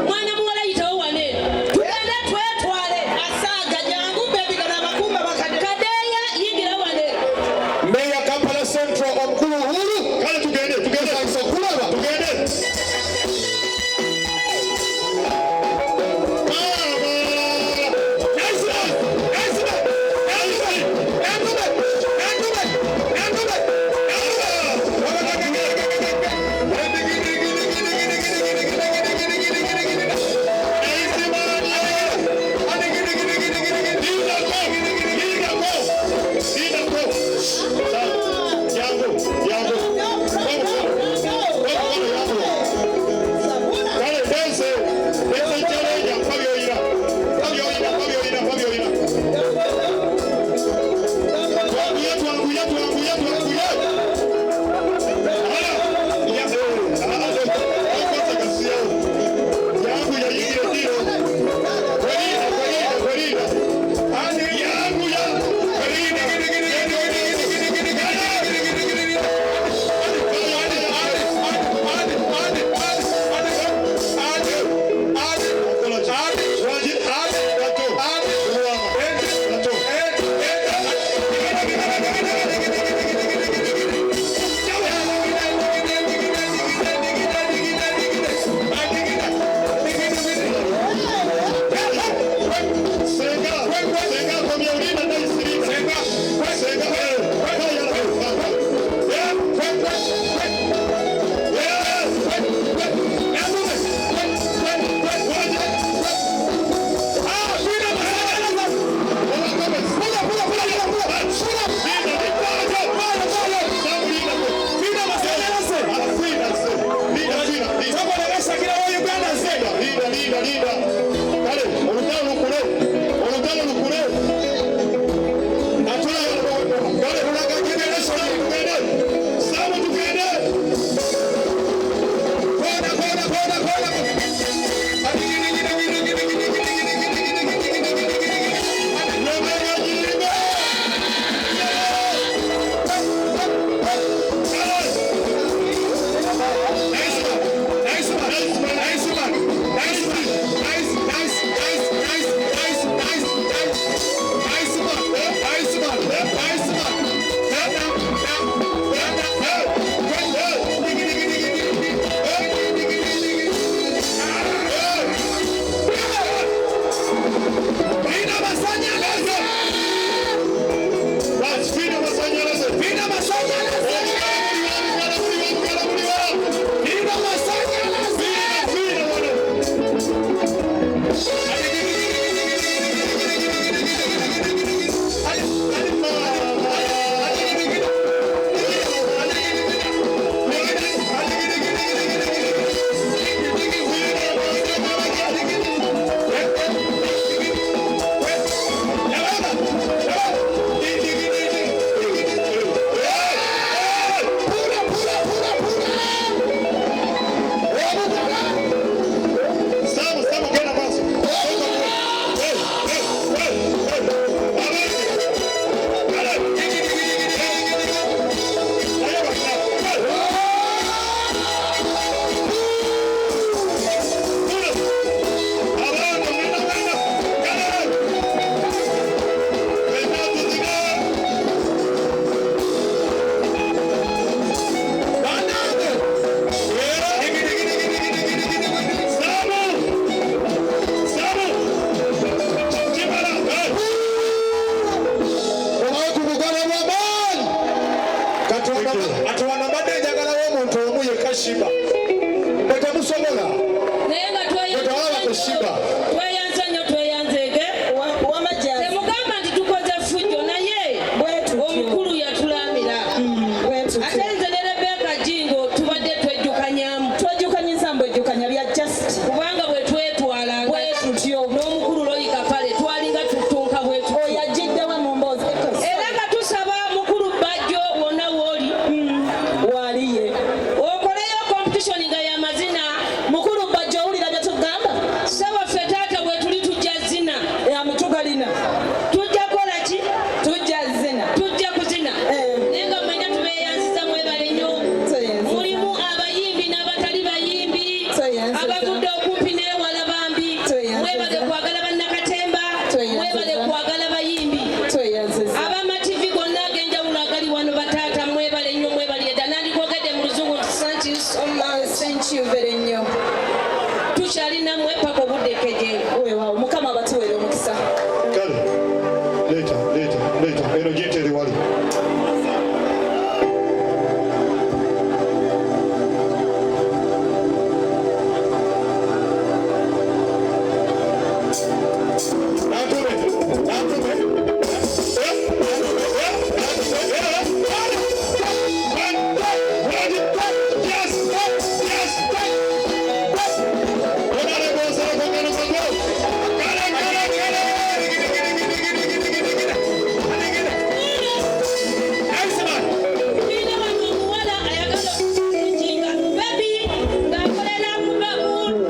Mwana muwala yitawo wane. Tugende twetwale. Asaaga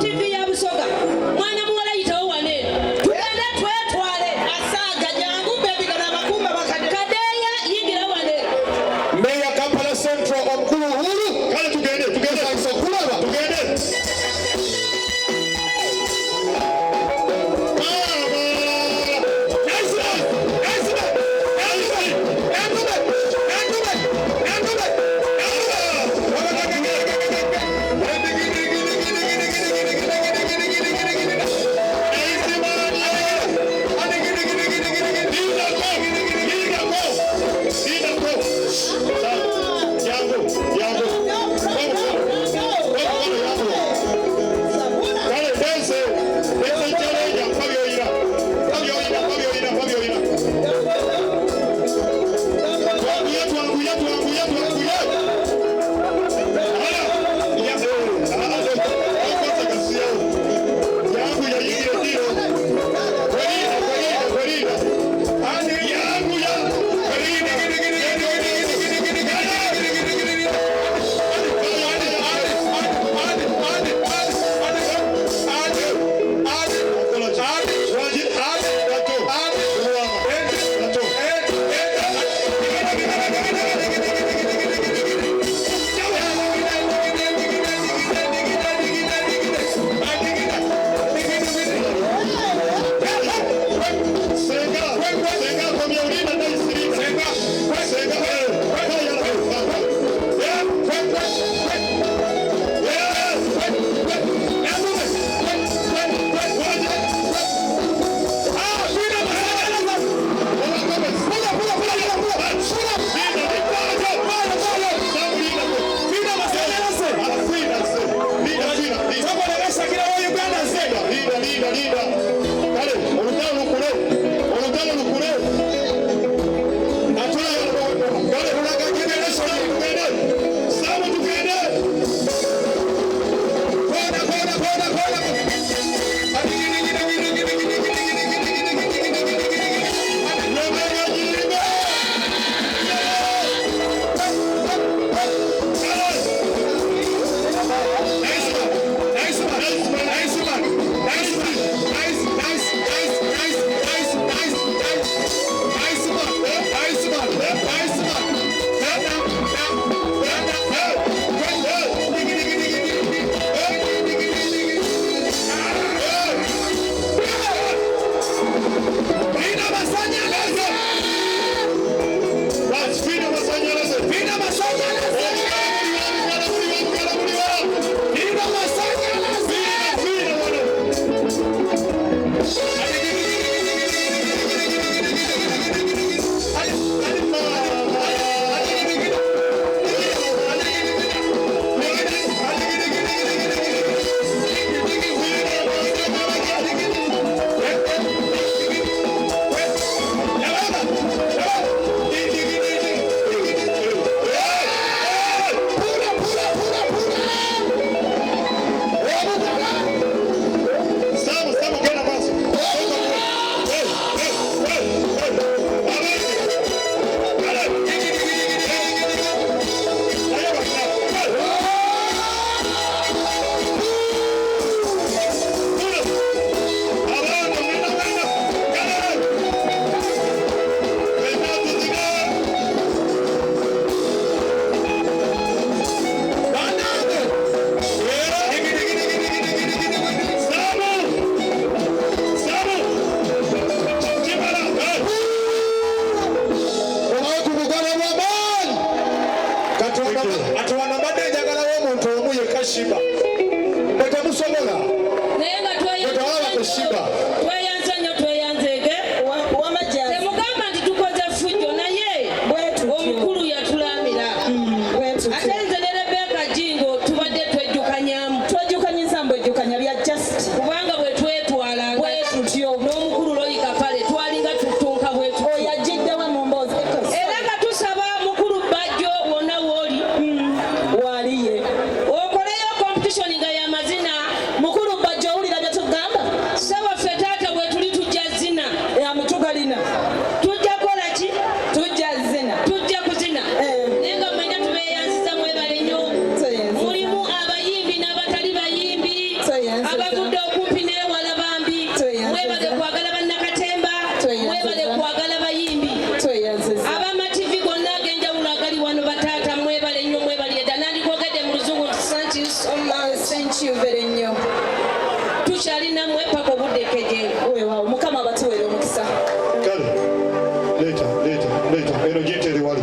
TV ya Busoga. Mwana muwala yitawo wane. Tugende twetwale. mukulu loyika pale twalinga tutunka bwetu oyajiddewa mu mboozi era nga tusaba mukulu bajjo wonna wooli waliye okoleyo competition nga y'amazina mukulu bajjo owulira bye tugamba ssewaffe taata bwe tuli tujja zina amitugalina tujja kola ki tujja zina tujja kuzina naye nga mmanya tubeeyanziza mwebale nnyo mulimu abayimbi n'abatali bayimbi abavudde okumpi n'ewala bambi mwebale kwagala bannakatemba mwebale kwagala bayimbi abamativi gonna ag'enjawulo agali wano bataata mwebale nnyo mwebale edda nandikwogedde mu luzungu nti thank you very nnyo tukyalina mmwe paka obudde keje weewaawo mukama abatuweera omukisa kale leeta eno gyetere wali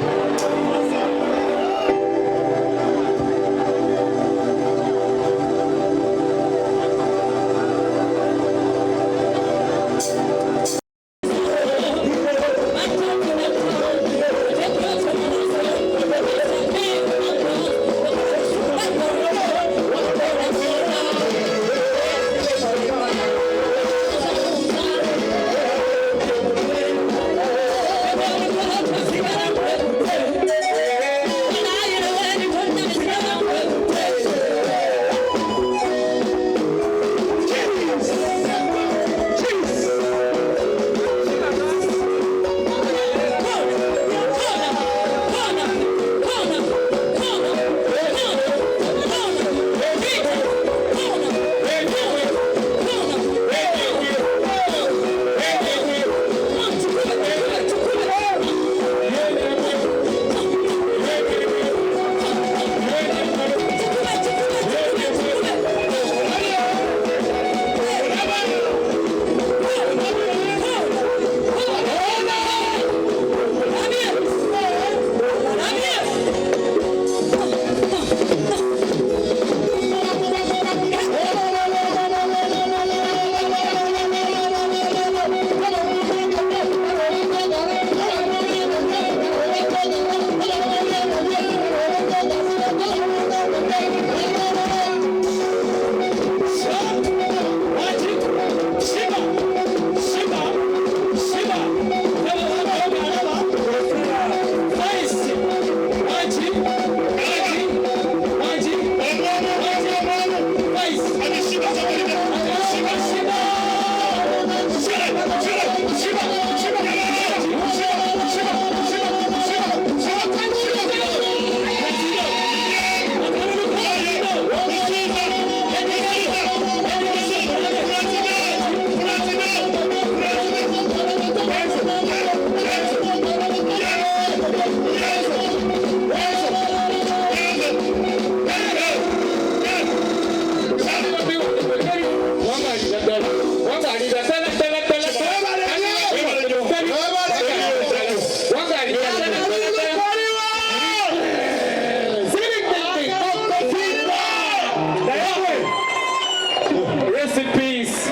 Rest in peace,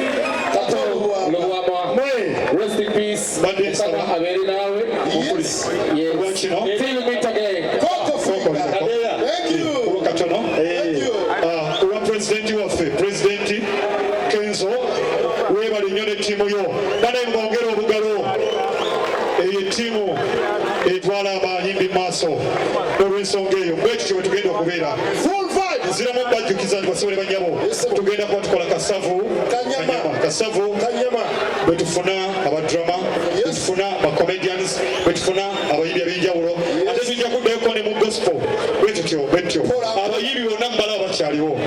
Kato Lubwama. Rest in peace, yes. Till we meet again. Thank you. Thank you. President waffe President Kenzo webale nnyo ne ttiimu yo banaye mwongere obugalo eyo ettiimu etwala abayimbi maaso olw'ensonga eyo bwekityo wetugenda okubeera nziramu bajjukiza nti basobole banyabo tugenda kuba tukola kasavu bwetufuna abadrama bwetufuna bacomedians bwetufuna abayimbi ab'enjawulo ate tujja kuddayoko ne mu gospel bwetyo abayimbi bonna mubala bakyaliwo